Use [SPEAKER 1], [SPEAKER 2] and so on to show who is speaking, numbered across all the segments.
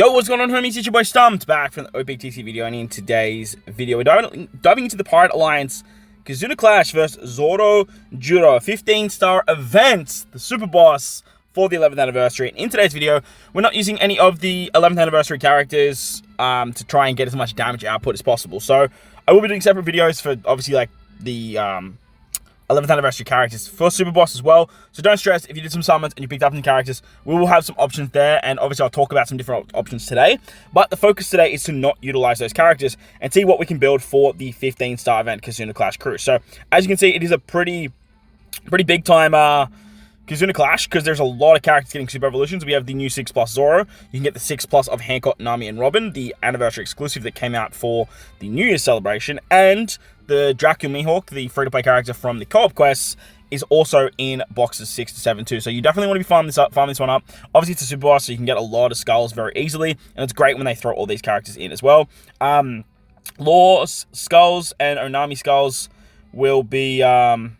[SPEAKER 1] Yo, what's going on, homies? It's your boy Stumped, back from the OPTC video, and in today's video, we're diving into the Pirate Alliance Kizuna Clash vs ZORO Judo 15-star event, the super boss for the 11th anniversary. And in today's video, we're not using any of the 11th anniversary characters to try and get as much damage output as possible. So I will be doing separate videos for obviously like the 11th anniversary characters for Super Boss as well. So don't stress if you did some summons and you picked up some characters. We will have some options there, and obviously I'll talk about some different options today. But the focus today is to not utilize those characters and see what we can build for the 15-star event Kizuna Clash crew. So as you can see, it is a pretty big time Kizuna Clash, because there's a lot of characters getting super evolutions. We have the new 6+ ZORO. You can get the 6+ of Hancock, Nami, and Robin, the anniversary exclusive that came out for the New Year's celebration, and the Dracula Mihawk, the free-to-play character from the co-op quests, is also in boxes 6 to 7 too. So you definitely want to be farming this one up. Obviously, it's a super boss, so you can get a lot of skulls very easily, and it's great when they throw all these characters in as well. Law skulls and Onami skulls will be Onami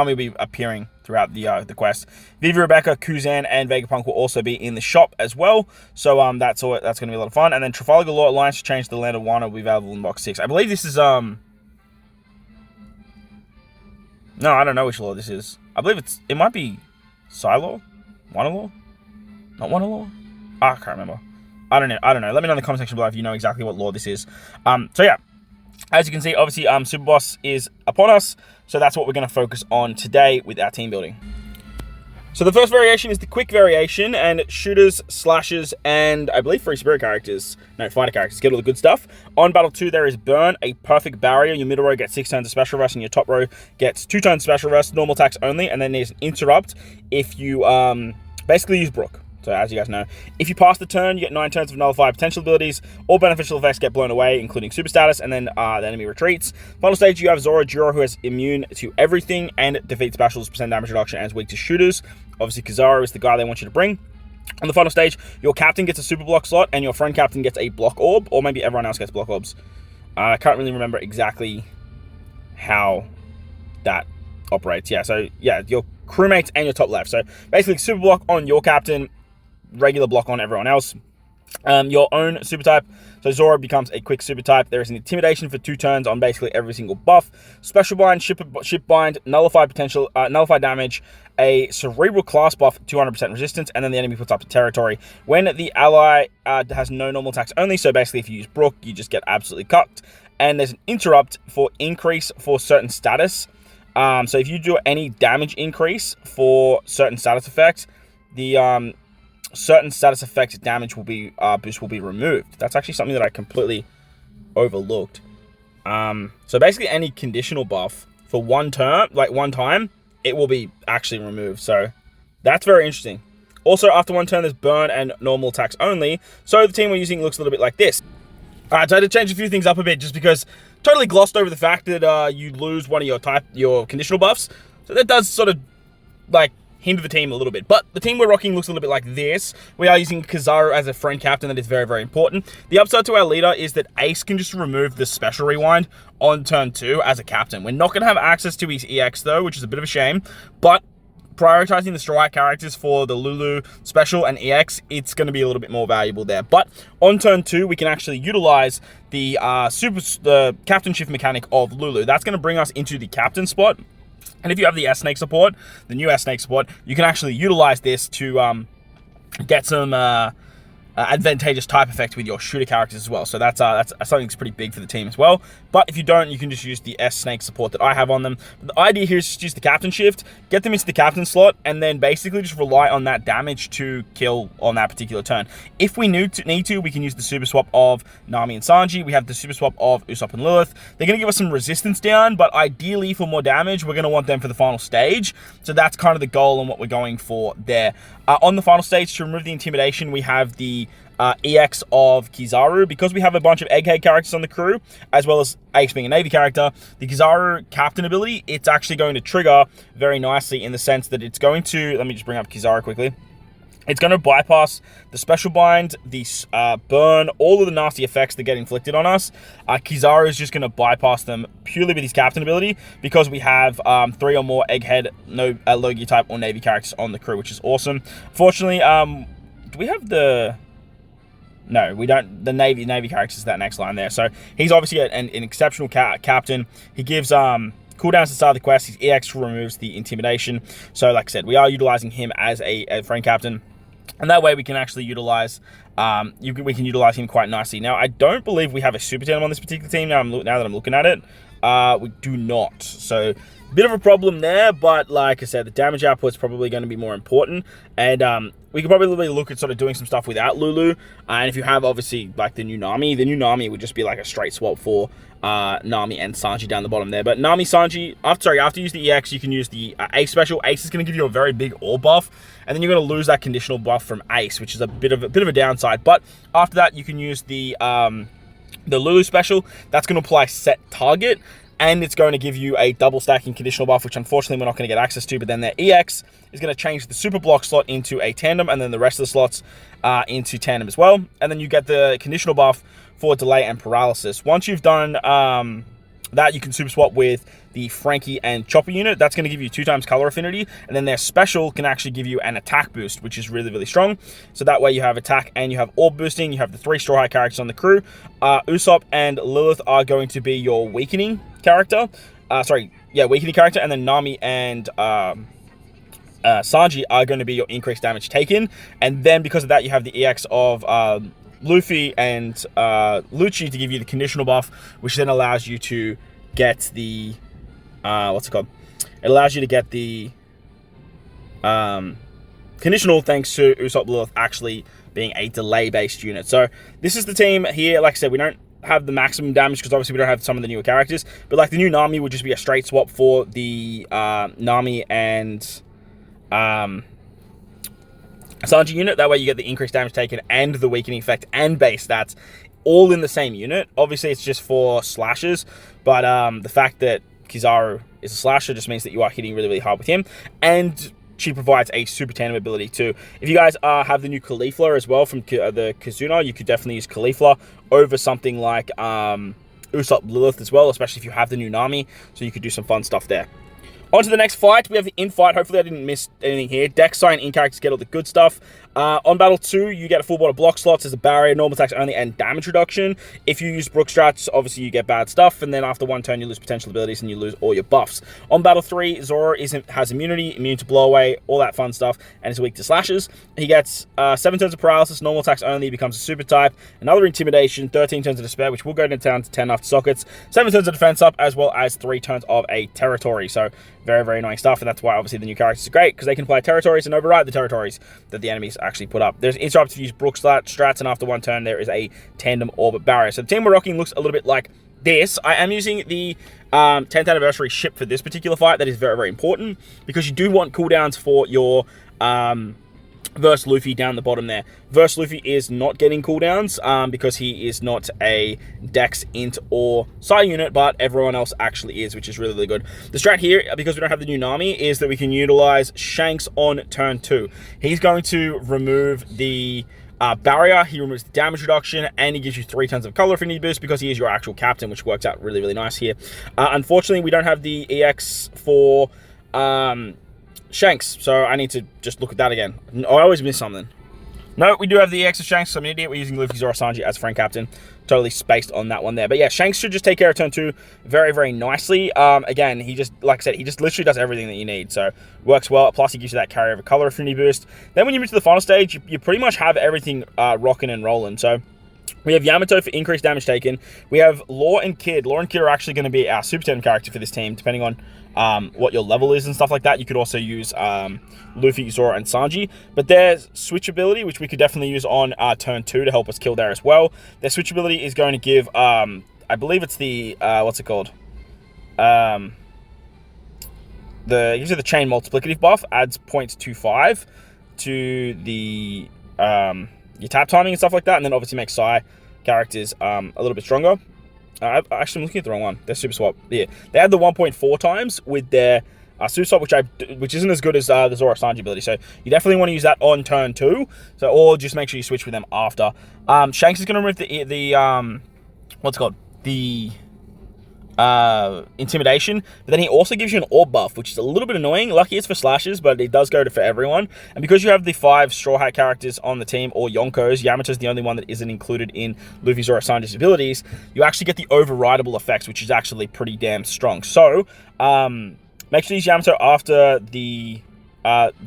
[SPEAKER 1] will be appearing throughout the quest. Vivi, Rebecca, Kuzan, and Vegapunk will also be in the shop as well. So that's going to be a lot of fun. And then Trafalgar Law Alliance to change the land of Wano will be available in box 6. I believe this is no, I don't know which law this is. I believe it might be Psy-Law? Wano Law? Not Wano Law? I can't remember. I don't know. Let me know in the comment section below if you know exactly what law this is. So yeah. As you can see, obviously, Super Boss is upon us, so that's what we're going to focus on today with our team building. So the first variation is the quick variation, and shooters, slashers, and I believe free spirit characters, no, fighter characters, get all the good stuff. On Battle 2, there is Burn, a perfect barrier. Your middle row gets 6 turns of special reverse, and your top row gets 2 turns of special reverse, normal attacks only, and then there's an interrupt if you basically use Brook. So as you guys know, if you pass the turn, you get 9 turns of nullify potential abilities. All beneficial effects get blown away, including super status, and then the enemy retreats. Final stage, you have ZORO Juro, who is immune to everything and defeats specials, percent damage reduction, and is weak to shooters. Obviously, Kizaru is the guy they want you to bring. On the final stage, your captain gets a super block slot, and your friend captain gets a block orb, or maybe everyone else gets block orbs. I can't really remember exactly how that operates. Yeah, so yeah, your crewmates and your top left. So basically, super block on your captain, regular block on everyone else. Your own super type, so ZORO becomes a quick super type. There is an intimidation for 2 turns on basically every single buff. Special bind, ship bind, nullify potential, nullify damage, a cerebral class buff, 200% resistance, and then the enemy puts up to territory when the ally has no normal attacks only. So basically, if you use Brook, you just get absolutely cucked. And there's an interrupt for increase for certain status. So if you do any damage increase for certain status effects, the certain status effect damage will be boost will be removed. That's actually something that I completely overlooked. So basically, any conditional buff for one time, it will be actually removed. So that's very interesting. Also, after one turn, there's burn and normal attacks only. So the team we're using looks a little bit like this. Alright, so I had to change a few things up a bit just because totally glossed over the fact that you lose one of your conditional buffs. So that does sort of like hinder the team a little bit. But the team we're rocking looks a little bit like this. We are using Kizaru as a friend captain. That is very, very important. The upside to our leader is that Ace can just remove the special rewind on turn 2 as a captain. We're not going to have access to his EX though, which is a bit of a shame. But prioritizing the strike characters for the Lulu special and EX, it's going to be a little bit more valuable there. But on turn 2, we can actually utilize the captain shift mechanic of Lulu. That's going to bring us into the captain spot. And if you have the S-Snake support, the new S-Snake support, you can actually utilize this to get some advantageous type effect with your shooter characters as well. So that's something that's pretty big for the team as well. But if you don't, you can just use the S-Snake support that I have on them. But the idea here is just use the captain shift, get them into the captain slot, and then basically just rely on that damage to kill on that particular turn. If we need to, we can use the super swap of Nami and Sanji. We have the super swap of Usopp and Lilith. They're going to give us some resistance down, but ideally for more damage, we're going to want them for the final stage. So that's kind of the goal and what we're going for there. On the final stage, to remove the intimidation, we have the EX of Kizaru. Because we have a bunch of Egghead characters on the crew, as well as Ace being a Navy character, the Kizaru captain ability, it's actually going to trigger very nicely in the sense that it's going to, let me just bring up Kizaru quickly. It's going to bypass the special bind, the burn, all of the nasty effects that get inflicted on us. Kizaru is just going to bypass them purely with his captain ability because we have 3 or more Egghead, Logia type, or Navy characters on the crew, which is awesome. Fortunately, do we have the No, we don't. The Navy characters is that next line there. So he's obviously an exceptional captain. He gives cooldowns to start the quest. His EX removes the intimidation. So like I said, we are utilizing him as a friend captain. And that way we can actually utilize, we can utilize him quite nicely. Now, I don't believe we have a super tandem on this particular team now that I'm looking at it. We do not. So, bit of a problem there, but like I said, the damage output is probably going to be more important. And we could probably look at sort of doing some stuff without Lulu. And if you have, obviously, like the new Nami would just be like a straight swap for Nami and Sanji down the bottom there. But Nami, Sanji, after you use the EX, you can use the Ace special. Ace is going to give you a very big ore buff, and then you're going to lose that conditional buff from Ace, which is a bit of a downside. But after that, you can use the Lulu special. That's going to apply set target, and it's going to give you a double stacking conditional buff, which unfortunately we're not going to get access to. But then their EX is going to change the super block slot into a tandem, and then the rest of the slots into tandem as well. And then you get the conditional buff for delay and paralysis. Once you've done that, you can super swap with the Frankie and Chopper unit. That's going to give you 2 times color affinity, and then their special can actually give you an attack boost, which is really, really strong. So that way you have attack and you have orb boosting. You have the 3 Straw Hat characters on the crew. Usopp and Lilith are going to be your weakening character. Weakening character, and then Nami and Sanji are going to be your increased damage taken. And then because of that, you have the EX of Luffy and Lucci to give you the conditional buff, which then allows you to get the It allows you to get the conditional thanks to Usopp Lilith actually being a delay based unit. So this is the team here. Like I said, we don't have the maximum damage because obviously we don't have some of the newer characters, but like the new Nami would just be a straight swap for the Nami and Sanji unit. That way you get the increased damage taken and the weakening effect and base stats all in the same unit. Obviously it's just for slashers, but the fact that Kizaru is a slasher just means that you are hitting really, really hard with him, and she provides a super tandem ability too. If you guys have the new Caulifla as well from the Kizuna, you could definitely use Caulifla over something like Usopp Lilith as well, especially if you have the new Nami, so you could do some fun stuff there. On to the next fight. We have the in-fight. Hopefully I didn't miss anything here. DarkSide and in-characters get all the good stuff. On Battle 2, you get a full body block slots as a barrier, normal attacks only, and damage reduction. If you use Brook strats, obviously you get bad stuff, and then after 1 turn, you lose potential abilities and you lose all your buffs. On Battle 3, Zoro has immunity, immune to blow away, all that fun stuff, and is weak to slashes. He gets 7 turns of paralysis, normal attacks only, becomes a super type, another intimidation, 13 turns of despair, which will go down to 10 after sockets, 7 turns of defense up, as well as 3 turns of a territory. So very, very annoying stuff, and that's why obviously the new characters are great, because they can apply territories and override the territories that the enemies actually put up. There's interrupt if you use Brook strats, and after 1 turn there is a tandem orbit barrier. So the team we're rocking looks a little bit like this. I am using the 10th anniversary ship for this particular fight. That is very, very important, because you do want cooldowns for your versus Luffy down the bottom there. Versus Luffy is not getting cooldowns because he is not a Dex, Int, or Psi unit, but everyone else actually is, which is really, really good. The strat here, because we don't have the new Nami, is that we can utilize Shanks on turn 2. He's going to remove the barrier, he removes the damage reduction, and he gives you 3 turns of color affinity boost because he is your actual captain, which works out really, really nice here. Unfortunately, we don't have the EX for Shanks, so I need to just look at that again. I always miss something. No, we do have the EX of Shanks, so I'm an idiot. We're using Luffy, Zoro, Sanji as friend captain. Totally spaced on that one there. But yeah, Shanks should just take care of turn 2 very, very nicely. Again, he just, like I said, he just literally does everything that you need. So, works well. Plus, he gives you that carryover color affinity boost. Then when you move to the final stage, you pretty much have everything rocking and rolling. So, we have Yamato for increased damage taken. We have Law and Kid. Law and Kid are actually going to be our super team character for this team, depending on what your level is and stuff like that. You could also use Luffy, Zoro, and Sanji. But there's switch ability, which we could definitely use on turn 2 to help us kill there as well. Their switch ability is going to give, I believe it's the, what's it called? It gives you the chain multiplicative buff, adds 0.25 to the your tap timing and stuff like that, and then obviously makes Psi characters a little bit stronger. Actually, I'm looking at the wrong one. Their super swap. Yeah, they had the 1.4 times with their super swap, which isn't as good as the Zoro Sanji ability. So you definitely want to use that on turn 2. So, or just make sure you switch with them after. Shanks is going to remove the what's it called? The intimidation, but then he also gives you an orb buff, which is a little bit annoying. Lucky it's for slashes, but it does go to for everyone. And because you have the 5 Straw Hat characters on the team, or Yonko's, Yamato's the only one that isn't included in Luffy, Zoro, Sanji's abilities, you actually get the overrideable effects, which is actually pretty damn strong. So, make sure to use Yamato after the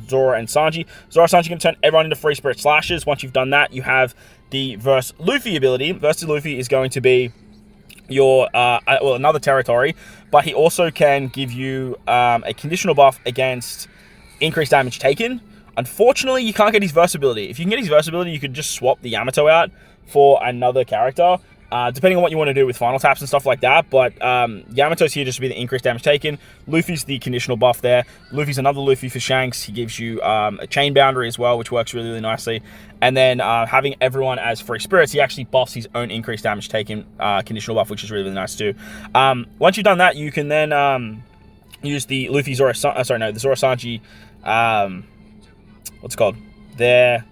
[SPEAKER 1] Zoro and Sanji. Zoro and Sanji can turn everyone into free spirit slashes. Once you've done that, you have the Verse Luffy ability. Versus Luffy is going to be your well, another territory, but he also can give you a conditional buff against increased damage taken. Unfortunately, you can't get his versatility. If you can get his versatility, you could just swap the Yamato out for another character, depending on what you want to do with final taps and stuff like that. But Yamato's here just to be the increased damage taken. Luffy's the conditional buff there. Luffy's another Luffy for Shanks. He gives you a chain boundary as well, which works really, really nicely. And then having everyone as free spirits, he actually buffs his own increased damage taken conditional buff, which is really, really nice too. Once you've done that, you can then use the Luffy Zoro, the Zoro Sanji, what's it called? Their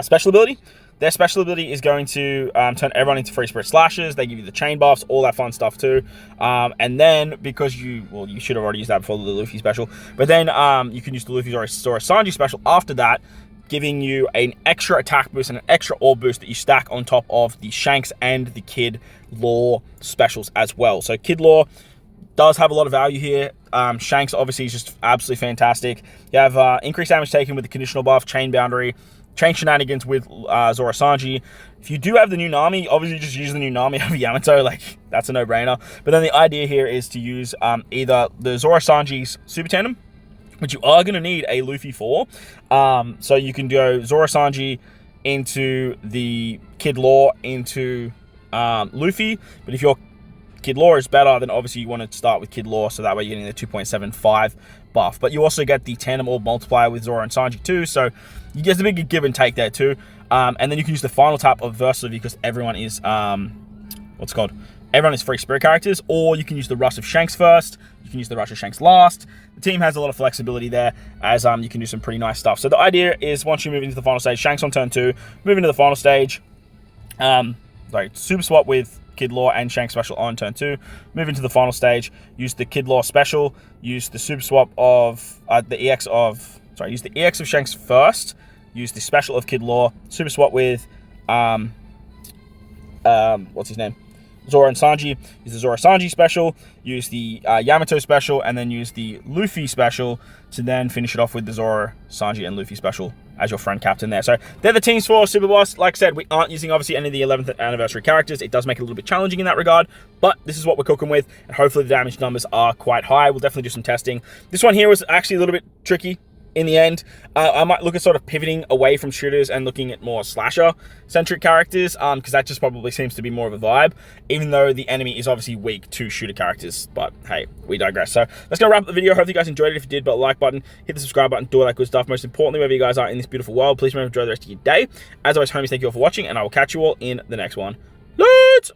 [SPEAKER 1] special ability. Their special ability is going to turn everyone into free spirit slashes. They give you the chain buffs, all that fun stuff too. And then, because you should have already used that before the Luffy special, but then you can use the Luffy Zoro Sanji special after that, giving you an extra attack boost and an extra orb boost that you stack on top of the Shanks and the Kid Law specials as well. So Kid Law does have a lot of value here. Shanks obviously is just absolutely fantastic. You have increased damage taken with the conditional buff, chain boundary, chain shenanigans with Zoro Sanji. If you do have the new Nami, obviously just use the new Nami over Yamato, like that's a no-brainer. But then the idea here is to use either the Zoro Sanji's Super Tandem, which you are going to need a Luffy for. So you can go Zoro Sanji into the Kid Law into Luffy, but if your Kid Law is better, then obviously you want to start with Kid Law, so that way you're getting the 2.75 buff. But you also get the Tandem Orb multiplier with Zoro and Sanji too, so you get a big give and take there too. And then you can use the final tap of Verse Luffy because everyone is everyone is free spirit characters, or you can use the Rush of Shanks first, you can use the Rush of Shanks last. The team has a lot of flexibility there, as you can do some pretty nice stuff. So the idea is, once you move into the final stage, Shanks on turn 2, move into the final stage, super swap with Kid Law and Shanks special on turn 2, move into the final stage, use the Kid Law special, use the super swap of use the EX of Shanks first, use the special of Kid Law, super swap with what's his name? Zoro and Sanji, use the Zoro Sanji special, use the Yamato special, and then use the Luffy special to then finish it off with the Zoro, Sanji, and Luffy special as your friend captain there. So they're the teams for Super Boss. Like I said, we aren't using obviously any of the 11th anniversary characters. It does make it a little bit challenging in that regard, but this is what we're cooking with, and hopefully the damage numbers are quite high. We'll definitely do some testing. This one here was actually a little bit tricky in the end. I might look at sort of pivoting away from shooters and looking at more slasher-centric characters, because that just probably seems to be more of a vibe, even though the enemy is obviously weak to shooter characters. But hey, we digress. So let's go wrap up the video. Hopefully you guys enjoyed it. If you did, but like button, hit the subscribe button, do all that good stuff. Most importantly, wherever you guys are in this beautiful world, please remember to enjoy the rest of your day. As always, homies, thank you all for watching, and I will catch you all in the next one. Let's